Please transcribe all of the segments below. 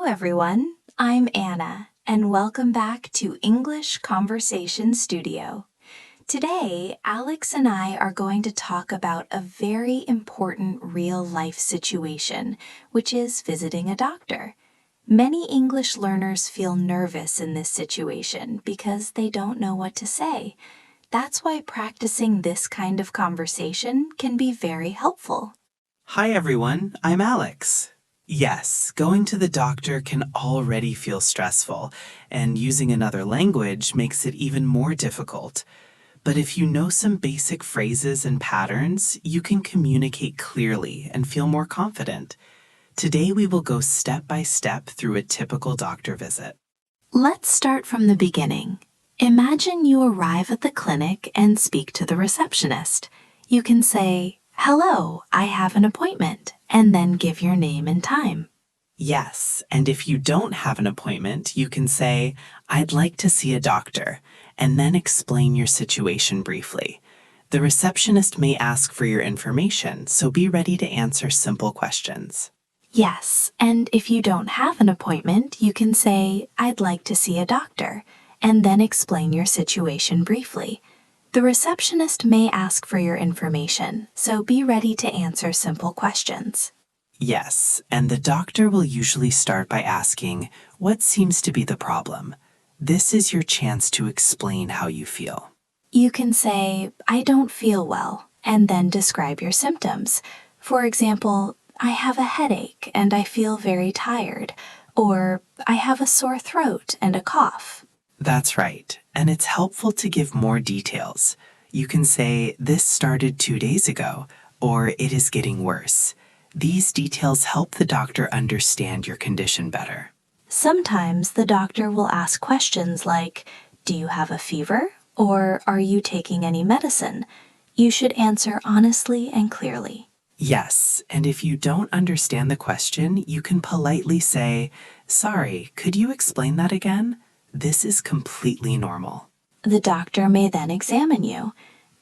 Hello, everyone. I'm Anna, and welcome back to English Conversation Studio. Today, Alex and I are going to talk about a very important real-life situation, which is visiting a doctor. Many English learners feel nervous in this situation because they don't know what to say. That's why practicing this kind of conversation can be very helpful. Hi everyone, I'm Alex. Yes, going to the doctor can already feel stressful, and using another language makes it even more difficult. But if you know some basic phrases and patterns, you can communicate clearly and feel more confident. Today we will go step by step through a typical doctor visit. Let's start from the beginning. Imagine you arrive at the clinic and speak to the receptionist. You can say, "Hello, I have an appointment," and then give your name and time. Yes, and if you don't have an appointment, you can say, "I'd like to see a doctor," and then explain your situation briefly. The receptionist may ask for your information, so be ready to answer simple questions. Yes, and if you don't have an appointment, you can say, "I'd like to see a doctor," and then explain your situation briefly. The receptionist may ask for your information, so be ready to answer simple questions. Yes, and the doctor will usually start by asking, "What seems to be the problem?" This is your chance to explain how you feel. You can say, "I don't feel well," and then describe your symptoms. For example, "I have a headache and I feel very tired," or "I have a sore throat and a cough." That's right, and it's helpful to give more details. You can say, "This started 2 days ago," or "It is getting worse." These details help the doctor understand your condition better. Sometimes the doctor will ask questions like, "Do you have a fever?" or "Are you taking any medicine?" You should answer honestly and clearly. Yes, and if you don't understand the question, you can politely say, "Sorry, could you explain that again?" This is completely normal. The doctor may then examine you.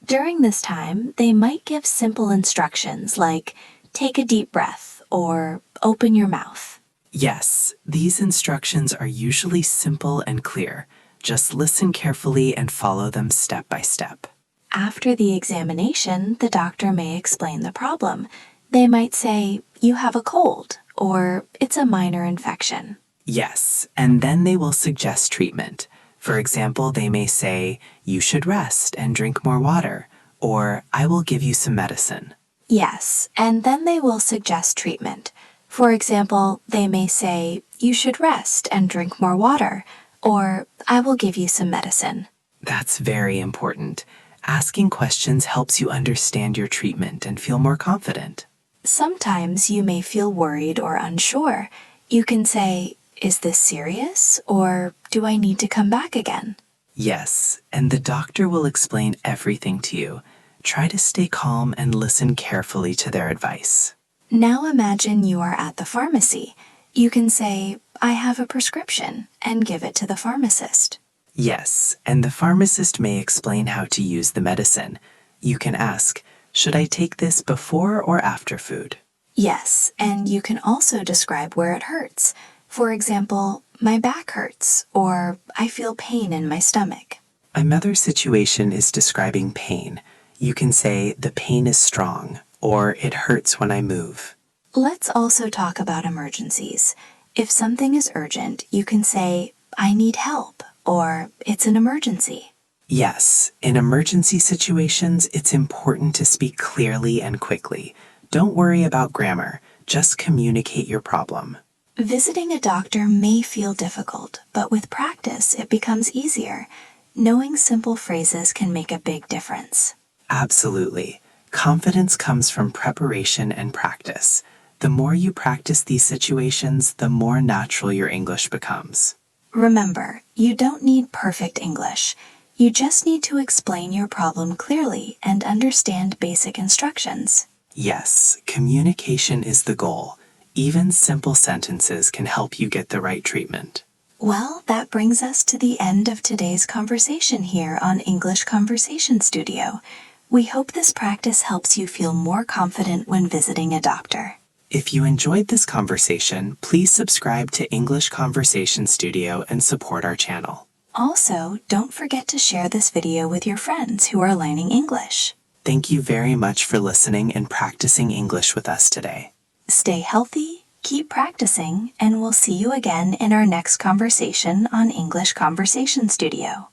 During this time, they might give simple instructions like, "Take a deep breath," or "Open your mouth." Yes, these instructions are usually simple and clear. Just listen carefully and follow them step by step. After the examination, the doctor may explain the problem. They might say, "You have a cold," or "It's a minor infection." Yes, and then they will suggest treatment. For example, they may say, "You should rest and drink more water," or "I will give you some medicine." Yes, and then they will suggest treatment. For example, they may say, "You should rest and drink more water," or "I will give you some medicine." That's very important. Asking questions helps you understand your treatment and feel more confident. Sometimes you may feel worried or unsure. You can say, "Is this serious?" or "Do I need to come back again?" Yes, and the doctor will explain everything to you. Try to stay calm and listen carefully to their advice. Now imagine you are at the pharmacy. You can say, "I have a prescription," and give it to the pharmacist. Yes, and the pharmacist may explain how to use the medicine. You can ask, "Should I take this before or after food?" Yes, and you can also describe where it hurts. For example, "My back hurts," or "I feel pain in my stomach." Another situation is describing pain. You can say, "The pain is strong," or "It hurts when I move." Let's also talk about emergencies. If something is urgent, you can say, "I need help," or "It's an emergency." Yes, in emergency situations, it's important to speak clearly and quickly. Don't worry about grammar, just communicate your problem. Visiting a doctor may feel difficult, but with practice, it becomes easier. Knowing simple phrases can make a big difference. Absolutely. Confidence comes from preparation and practice. The more you practice these situations, the more natural your English becomes. Remember, you don't need perfect English. You just need to explain your problem clearly and understand basic instructions. Yes, communication is the goal. Even simple sentences can help you get the right treatment. Well, that brings us to the end of today's conversation here on English Conversation Studio. We hope this practice helps you feel more confident when visiting a doctor. If you enjoyed this conversation, please subscribe to English Conversation Studio and support our channel. Also, don't forget to share this video with your friends who are learning English. Thank you very much for listening and practicing English with us today. Stay healthy, keep practicing, and we'll see you again in our next conversation on English Conversation Studio.